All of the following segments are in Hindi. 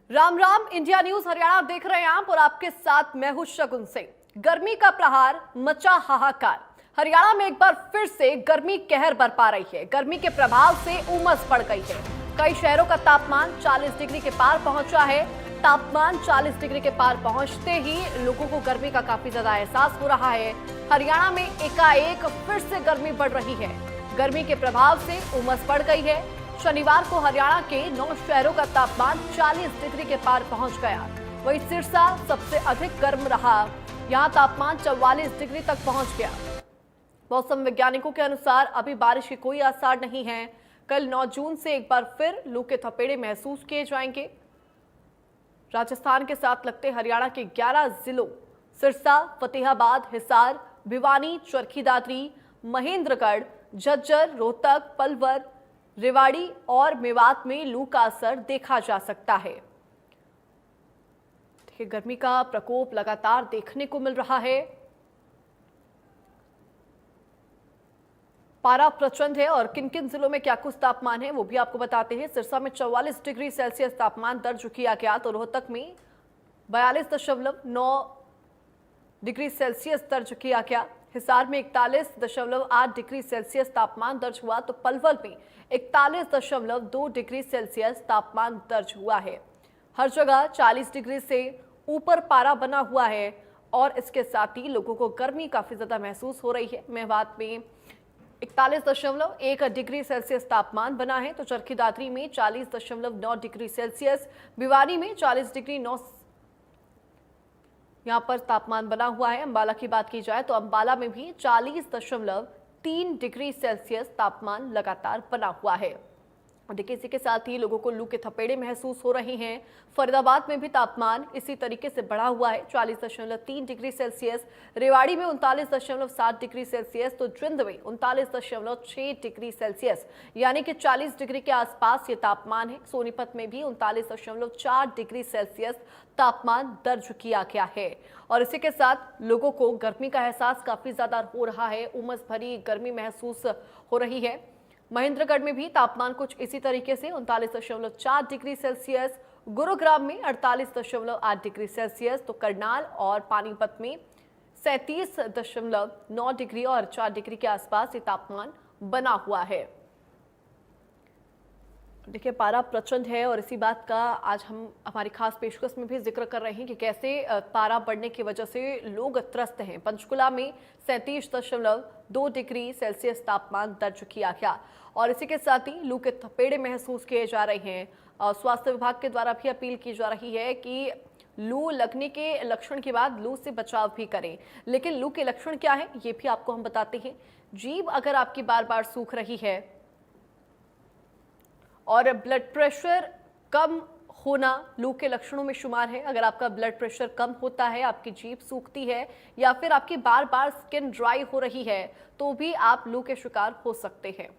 राम राम, इंडिया न्यूज हरियाणा देख रहे हैं आप और आपके साथ मैं हूं शगुन सिंह। गर्मी का प्रहार, मचा हाहाकार। हरियाणा में एक बार फिर से गर्मी कहर बरपा रही है। गर्मी के प्रभाव से उमस बढ़ गई है। कई शहरों का तापमान 40 डिग्री के पार पहुंचा है। तापमान 40 डिग्री के पार पहुंचते ही लोगों को गर्मी का काफी ज्यादा एहसास हो रहा है। हरियाणा में एकाएक फिर से गर्मी बढ़ रही है। गर्मी के प्रभाव से उमस बढ़ गई है। शनिवार को हरियाणा के 9 शहरों का तापमान 40 डिग्री के पार पहुंच गया। वहीं सिरसा सबसे अधिक गर्म रहा। यहां तापमान 44 डिग्री तक पहुंच गया। मौसम वैज्ञानिकों के अनुसार अभी बारिश के कोई आसार नहीं है। कल 9 जून से एक बार फिर लू के थपेड़े महसूस किए जाएंगे। राजस्थान के साथ लगते हरियाणा के 11 जिलों सिरसा, फतेहाबाद, हिसार, भिवानी, चरखी दादरी, महेंद्रगढ़, झज्जर, रोहतक, पलवल, रेवाड़ी और मेवात में लू का असर देखा जा सकता है। देखिए, गर्मी का प्रकोप लगातार देखने को मिल रहा है। पारा प्रचंड है और किन किन जिलों में क्या कुछ तापमान है वो भी आपको बताते हैं। सिरसा में 44 डिग्री सेल्सियस तापमान दर्ज किया गया तो रोहतक में 42.9 डिग्री सेल्सियस दर्ज किया गया। हिसार में 41.8 डिग्री सेल्सियस तापमान दर्ज हुआ तो पलवल में 41.2 डिग्री सेल्सियस तापमान दर्ज हुआ है। हर जगह 40 डिग्री से ऊपर पारा बना हुआ है और इसके साथ ही लोगों को गर्मी काफी ज्यादा महसूस हो रही है। मेवात में 41.1 डिग्री सेल्सियस तापमान बना है तो चरखी दादरी में 40.9 डिग्री सेल्सियस, भिवानी में 40 डिग्री 9 यहां पर तापमान बना हुआ है। अंबाला की बात की जाए तो अंबाला में भी 40.3 डिग्री सेल्सियस तापमान लगातार बना हुआ है। देखिए, इसी के साथ ही लोगों को लू के थपेड़े महसूस हो रहे हैं। फरीदाबाद में भी तापमान इसी तरीके से बढ़ा हुआ है, 40.3 डिग्री सेल्सियस। रेवाड़ी में 39.7 डिग्री सेल्सियस तो जिंद में 39.6 डिग्री सेल्सियस यानी कि 40 डिग्री के आसपास ये तापमान है। सोनीपत में भी 39.4 डिग्री सेल्सियस तापमान दर्ज किया गया है और इसी के साथ लोगों को गर्मी का एहसास काफी ज्यादा हो रहा है। उमस भरी गर्मी महसूस हो रही है। महेंद्रगढ़ में भी तापमान कुछ इसी तरीके से 39.4 डिग्री सेल्सियस, गुरुग्राम में 48.8 डिग्री सेल्सियस तो करनाल और पानीपत में 37.9 डिग्री और 4 डिग्री के आसपास ये तापमान बना हुआ है। देखिए, पारा प्रचंड है और इसी बात का आज हम हमारी खास पेशकश में भी जिक्र कर रहे हैं कि कैसे पारा बढ़ने की वजह से लोग त्रस्त हैं। पंचकुला में 37.2 डिग्री सेल्सियस तापमान दर्ज किया गया और इसी के साथ ही लू के थपेड़े महसूस किए जा रहे हैं। स्वास्थ्य विभाग के द्वारा भी अपील की जा रही है कि लू लगने के लक्षण के बाद लू से बचाव भी करें। लेकिन लू के लक्षण क्या है ये भी आपको हम बताते हैं। जीभ अगर आपकी बार बार सूख रही है और ब्लड प्रेशर कम होना लू के लक्षणों में शुमार है। अगर आपका ब्लड प्रेशर कम होता है, आपकी जीभ सूखती है या फिर आपकी बार बार स्किन ड्राई हो रही है तो भी आप लू के शिकार हो सकते हैं।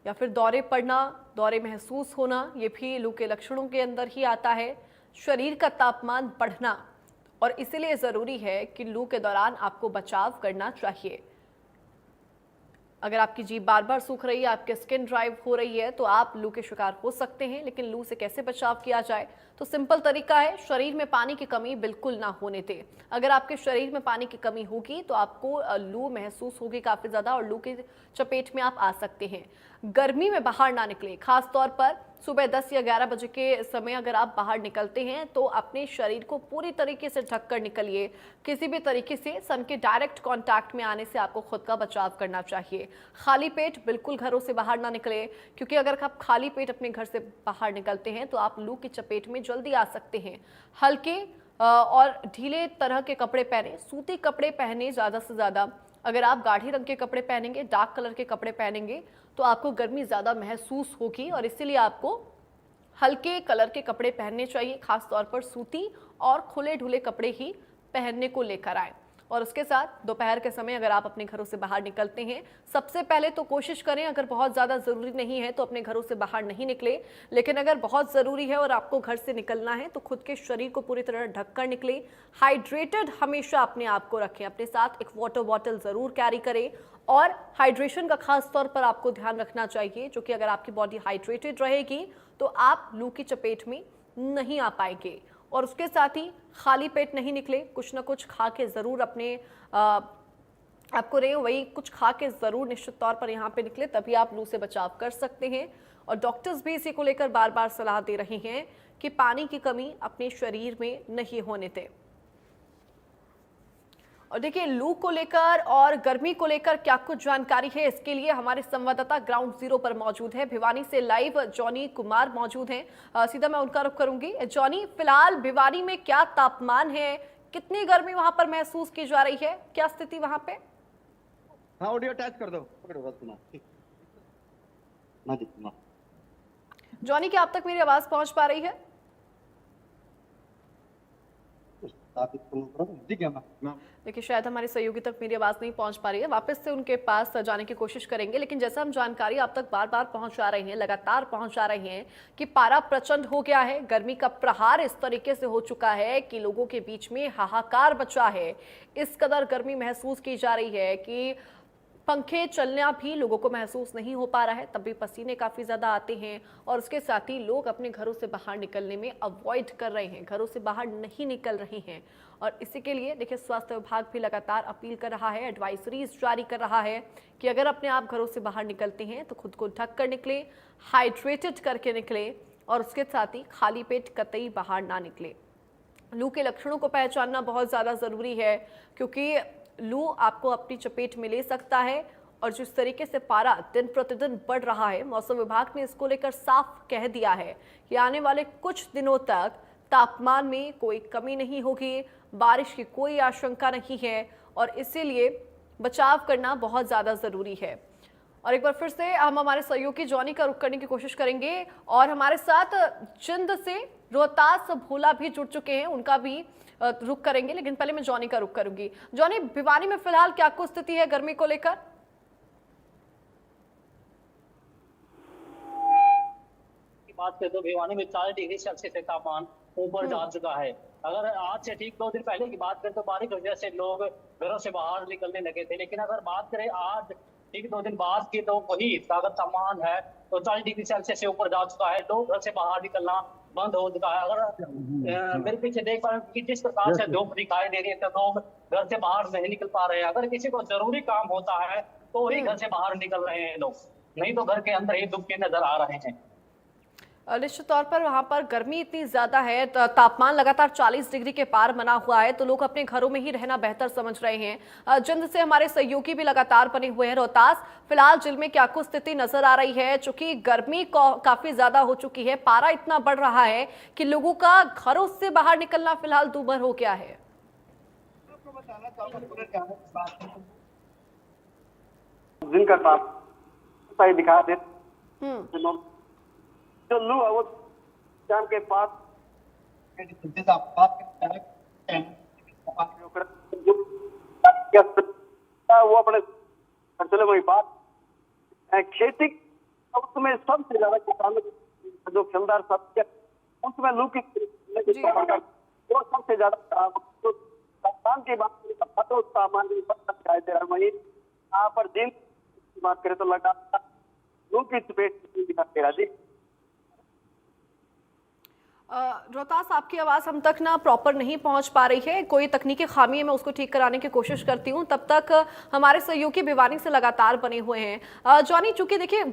या फिर दौरे पड़ना, दौरे महसूस होना, ये भी लू के लक्षणों के अंदर ही आता है। शरीर का तापमान बढ़ना और इसीलिए जरूरी है कि लू के दौरान आपको बचाव करना चाहिए। अगर आपकी जीभ बार बार सूख रही है, आपकी स्किन ड्राई हो रही है तो आप लू के शिकार हो सकते हैं। लेकिन लू से कैसे बचाव किया जाए तो सिंपल तरीका है, शरीर में पानी की कमी बिल्कुल ना होने दें। अगर आपके शरीर में पानी की कमी होगी तो आपको लू महसूस होगी काफी ज्यादा और लू की चपेट में आप आ सकते हैं। गर्मी में बाहर ना निकले, खास तौर पर सुबह 10 या 11 बजे के समय अगर आप बाहर निकलते हैं तो अपने शरीर को पूरी तरीके से ढक कर निकलिए। किसी भी तरीके से सन के डायरेक्ट कांटेक्ट में आने से आपको खुद का बचाव करना चाहिए। खाली पेट बिल्कुल घरों से बाहर ना निकले, क्योंकि अगर आप खाली पेट अपने घर से बाहर निकलते हैं तो आप लू की चपेट में जल्दी आ सकते हैं। हल्के और ढीले तरह के कपड़े पहने, सूती कपड़े पहने ज़्यादा से ज़्यादा। अगर आप गाढ़े रंग के कपड़े पहनेंगे, डार्क कलर के कपड़े पहनेंगे तो आपको गर्मी ज़्यादा महसूस होगी और इसीलिए आपको हल्के कलर के कपड़े पहनने चाहिए। खास तौर पर सूती और खुले ढुले कपड़े ही पहनने को लेकर आए। और उसके साथ दोपहर के समय अगर आप अपने घरों से बाहर निकलते हैं, सबसे पहले तो कोशिश करें, अगर बहुत ज़्यादा ज़रूरी नहीं है तो अपने घरों से बाहर नहीं निकले। लेकिन अगर बहुत ज़रूरी है और आपको घर से निकलना है तो खुद के शरीर को पूरी तरह ढक कर निकले। हाइड्रेटेड हमेशा अपने आप को रखें, अपने साथ एक वाटर बॉटल ज़रूर कैरी करें और हाइड्रेशन का खास तौर पर आपको ध्यान रखना चाहिए, जो कि अगर आपकी बॉडी हाइड्रेटेड रहेगी तो आप लू की चपेट में नहीं आ पाएंगे। और उसके साथ ही खाली पेट नहीं निकले, कुछ ना कुछ खा के ज़रूर अपने आपको रहे वही कुछ खा के ज़रूर निश्चित तौर पर यहाँ पे निकले, तभी आप लू से बचाव कर सकते हैं। और डॉक्टर्स भी इसी को लेकर बार बार सलाह दे रहे हैं कि पानी की कमी अपने शरीर में नहीं होने दें। और देखिए, लू को लेकर और गर्मी को लेकर क्या कुछ जानकारी है, इसके लिए हमारे संवाददाता ग्राउंड जीरो पर मौजूद है। भिवानी से लाइव जॉनी कुमार मौजूद हैं। सीधा मैं उनका रुख करूंगी। जॉनी, फिलहाल भिवानी में क्या तापमान है, कितनी गर्मी वहां पर महसूस की जा रही है, क्या स्थिति वहां पे? हाँ, ऑडियो अटैच कर दो, पकड़ो बस सुना। जॉनी, क्या अब तक मेरी आवाज पहुंच पा रही है? देखिए, शायद हमारे सहयोगी तक मेरी आवाज नहीं पहुंच पा रही है, वापस से उनके पास जाने की कोशिश करेंगे। लेकिन जैसा हम जानकारी आप तक बार बार पहुंचा रहे हैं, लगातार पहुंचा रहे हैं कि पारा प्रचंड हो गया है, गर्मी का प्रहार इस तरीके से हो चुका है कि लोगों के बीच में हाहाकार मचा है। इस कदर गर्मी महसूस की जा रही है कि पंखे चलना भी लोगों को महसूस नहीं हो पा रहा है, तब भी पसीने काफ़ी ज़्यादा आते हैं। और उसके साथ ही लोग अपने घरों से बाहर निकलने में अवॉइड कर रहे हैं, घरों से बाहर नहीं निकल रहे हैं। और इसी के लिए देखिए, स्वास्थ्य विभाग भी लगातार अपील कर रहा है, एडवाइजरीज जारी कर रहा है कि अगर अपने आप घरों से बाहर निकलते हैं तो खुद को ढक कर निकले, हाइड्रेटेड करके निकले और उसके साथ ही खाली पेट कतई बाहर ना निकले। लू के लक्षणों को पहचानना बहुत ज़्यादा ज़रूरी है, क्योंकि लू आपको अपनी चपेट में ले सकता है। और जिस तरीके से पारा दिन प्रतिदिन बढ़ रहा है, मौसम विभाग ने इसको लेकर साफ कह दिया है कि आने वाले कुछ दिनों तक तापमान में कोई कमी नहीं होगी, बारिश की कोई आशंका नहीं है और इसीलिए बचाव करना बहुत ज़्यादा ज़रूरी है। और एक बार फिर से हम हमारे सहयोगी जॉनी का रुख करने की कोशिश करेंगे और हमारे साथ जिंद से रोहतास भोला भी जुड़ चुके हैं, उनका भी रुख करेंगे। लेकिन पहले मैं जॉनी का रुख करूंगी। जॉनी, भिवानी में फिलहाल क्या कुछ स्थिति है गर्मी को लेकर? बात करें तो भिवानी में 40 डिग्री सेल्सियस तापमान ऊपर जा चुका है। अगर आज से ठीक 2 दिन पहले की बात करें तो बारिश की वजह से लोग घरों से बाहर निकलने लगे थे, लेकिन अगर बात करें आज ठीक 2 दिन बाद की तो वही तापमान है तो 40 डिग्री सेल्सियस से ऊपर जा चुका है। लोग घर से बाहर निकलना बंद हो चुका है। अगर मेरे पीछे देख पा रहे हैं कि जिस प्रकार से धूप दिखाई दे रही है तो लोग घर से बाहर नहीं निकल पा रहे हैं। अगर किसी को जरूरी काम होता है तो ही घर से बाहर निकल रहे हैं लोग, नहीं तो घर के अंदर ही दुबके नजर आ रहे हैं। निश्चित तौर पर वहां पर गर्मी इतनी ज्यादा है, तापमान लगातार 40 डिग्री के पार बना हुआ है, तो लोग अपने घरों में ही रहना बेहतर समझ रहे हैं। जिंद से हमारे सहयोगी भी लगातार बने हुए हैं। रोहतास, फिलहाल जिले में क्या कुछ स्थिति नजर आ रही है, चूंकि गर्मी काफी ज्यादा हो चुकी है, पारा इतना बढ़ रहा है कि लोगों का घरों से बाहर निकलना फिलहाल दूभर हो गया है। दिन का ताप दिखा दे जो लू है वो शाम के पास वो अपने चले वही बात खेती उसमें सबसे ज्यादा किसानों जो खिलदार सब्जी उसमें लू की वो सबसे ज्यादा तापमान की बात सामान दिखाई दे रहा है। वही यहाँ पर दिन की बात करें तो लगातार लू की चपेट दिखाई दे रहा जी। रोहतास, आपकी आवाज़ हम तक ना प्रॉपर नहीं पहुंच पा रही है, कोई तकनीकी खामी है, मैं उसको ठीक कराने की कोशिश करती हूं। तब तक हमारे सहयोगी भिवानी से लगातार बने हुए हैं। जॉनी, चूंकि देखिए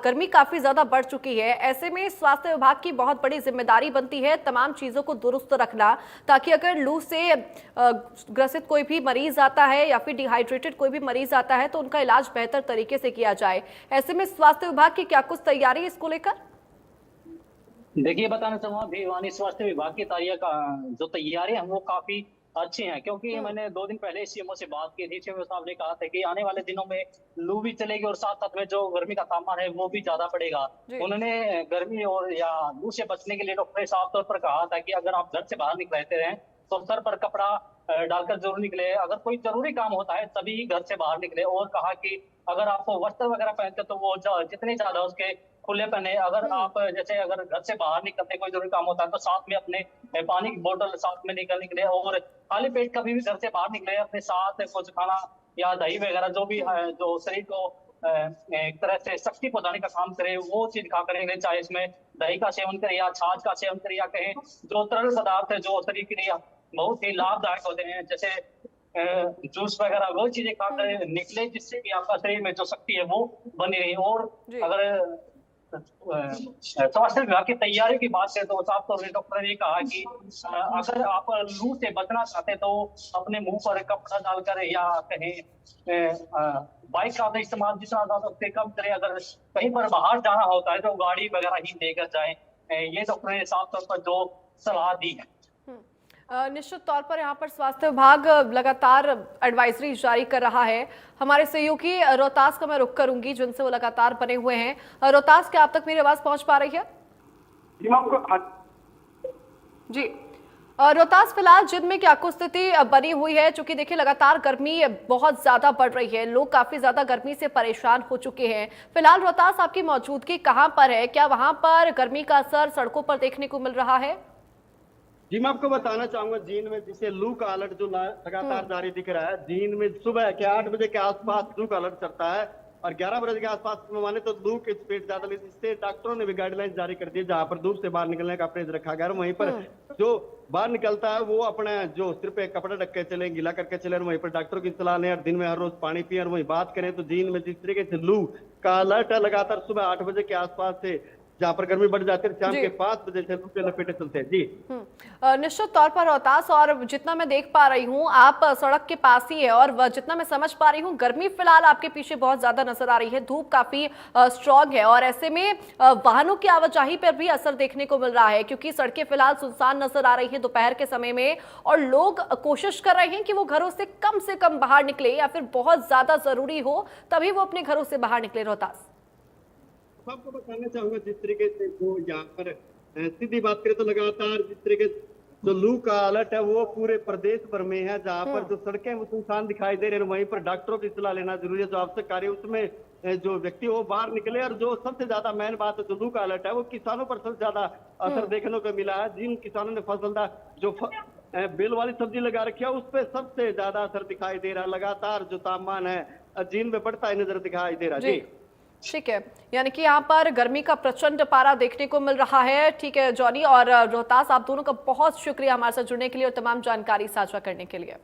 गर्मी काफ़ी ज़्यादा बढ़ चुकी है, ऐसे में स्वास्थ्य विभाग की बहुत बड़ी जिम्मेदारी बनती है तमाम चीज़ों को दुरुस्त रखना, ताकि अगर लू से ग्रसित कोई भी मरीज आता है या फिर डिहाइड्रेटेड कोई भी मरीज आता है तो उनका इलाज बेहतर तरीके से किया जाए। ऐसे में स्वास्थ्य विभाग की क्या कुछ तैयारी है इसको लेकर? देखिए, बताना चाहूंगा भिवानी स्वास्थ्य विभाग की जो तैयारी है वो काफी अच्छी हैं, क्योंकि मैंने 2 दिन पहले सीएमओ से बात की थी। सीएमओ साहब ने कहा था कि आने वाले दिनों में लू भी चलेगी और साथ साथ में जो गर्मी का तापमान है वो भी ज्यादा पड़ेगा। उन्होंने गर्मी और या लू से बचने के लिए डॉक्टर ने साफ तौर पर कहा था कि अगर आप घर से बाहर निकलते रहें तो सर पर कपड़ा डालकर जरूर निकले। अगर कोई जरूरी काम होता है तभी घर से बाहर निकले। और कहा कि अगर आप वस्त्र वगैरह पहनते तो वो जितने ज्यादा उसके खुले पहने। अगर आप जैसे अगर घर से बाहर निकलते कोई जरूरी काम होता है तो साथ में अपने पानी की बोतल साथ में लेकर निकले। और खाली पेट कभी भी घर से बाहर निकले अपने साथ कुछ खाना या दही वगैरह जो भी है जो शरीर को एक तरह से शक्ति पहुंचाने का काम करे वो चीज खा करेंगे। चाहे इसमें दही का सेवन करें या छाछ का सेवन करें या कहें जो तरल पदार्थ है जो शरीर के लिए बहुत ही लाभदायक होते हैं जैसे जूस वगैरह वो चीजें खाकर निकले जिससे कि आपका शरीर में जो शक्ति है वो बनी रही। और अगर स्वास्थ्य विभाग की तैयारी की बात करें तो साफ तौर पर डॉक्टर ने कहा कि अगर आप लू से बचना चाहते तो अपने मुंह पर कपड़ा डालकर या कहें बाइक का इस्तेमाल जितना ज्यादा उससे कम करें। अगर कहीं पर बाहर जाना होता है तो गाड़ी वगैरह ही लेकर जाए। ये डॉक्टर ने साफ तौर पर जो सलाह दी है। निश्चित तौर पर यहाँ पर स्वास्थ्य विभाग लगातार एडवाइजरी जारी कर रहा है। हमारे सहयोगी रोहतास का मैं रुख करूंगी जिनसे वो लगातार बने हुए हैं। रोहतास, क्या आप तक मेरी आवाज पहुंच पा रही है? जी रोहतास, फिलहाल जिन में क्या कुछ स्थिति बनी हुई है? चूंकि देखिए लगातार गर्मी बहुत ज्यादा बढ़ रही है, लोग काफी ज्यादा गर्मी से परेशान हो चुके हैं। फिलहाल रोहतास आपकी मौजूदगी कहाँ पर है? क्या वहां पर गर्मी का असर सड़कों पर देखने को मिल रहा है? जी मैं आपको बताना चाहूंगा जींद में जिसे लू का अलर्ट जो लगातार जारी दिख रहा है। जींद में सुबह के 8 बजे के आसपास लू का अलर्ट चलता है और 11 बजे के आसपास माने तो लू की स्पीड ज्यादा लेती। इससे डॉक्टरों ने भी गाइडलाइंस जारी कर दी जहां पर धूप से बाहर निकलने का परहेज रखा गया। वहीं पर जो बाहर निकलता है वो अपने जो सिर पे कपड़ा ढक के चले, गीला करके चले। वहीं पर डॉक्टरों की सलाह लें और दिन में हर रोज पानी पिए। और वही बात करें तो जींद में जिस तरीके से लू का अलर्ट है लगातार सुबह 8 बजे के आसपास से जहाँ पर गर्मी बढ़ जाती है शाम के 5 बजे से लू के लपेटे चलते हैं। जी निश्चित तौर पर रोहतास, और जितना मैं देख पा रही हूँ आप सड़क के पास ही है और जितना मैं समझ पा रही हूँ गर्मी फिलहाल आपके पीछे बहुत ज्यादा नजर आ रही है, धूप काफी स्ट्रांग है और ऐसे में वाहनों की आवाजाही पर भी असर देखने को मिल रहा है क्योंकि सड़कें फिलहाल सुनसान नजर आ रही है दोपहर के समय में और लोग कोशिश कर रहे हैं कि वो घरों से कम बाहर निकले या फिर बहुत ज्यादा जरूरी हो तभी वो अपने घरों से बाहर निकले। रोहतास, आपको बताना चाहूंगा जिस तरीके से वो यहाँ पर सीधी बात करें तो लगातार जिस तरीके से जो लू का अलर्ट है वो पूरे प्रदेश भर में है। जहाँ पर जो सड़कें वो सुनसान दिखाई दे रहे हैं वहीं पर डॉक्टरों की सलाह लेना जरूरी है। जो आवश्यक कार्य उसमें जो व्यक्ति वो बाहर निकले। और जो सबसे ज्यादा मेन बात है जो लू का अलर्ट है वो किसानों पर सबसे ज्यादा असर देखने को मिला है। जिन किसानों ने फसलदार जो बेल वाली सब्जी लगा रखी है उस पर सबसे ज्यादा असर दिखाई दे रहा है। लगातार जो तापमान है जिन में बढ़ता ही नजर दिखाई दे रहा है। जी ठीक है, यानी कि यहाँ पर गर्मी का प्रचंड पारा देखने को मिल रहा है। ठीक है जॉनी और रोहतास, आप दोनों का बहुत शुक्रिया हमारे साथ जुड़ने के लिए और तमाम जानकारी साझा करने के लिए।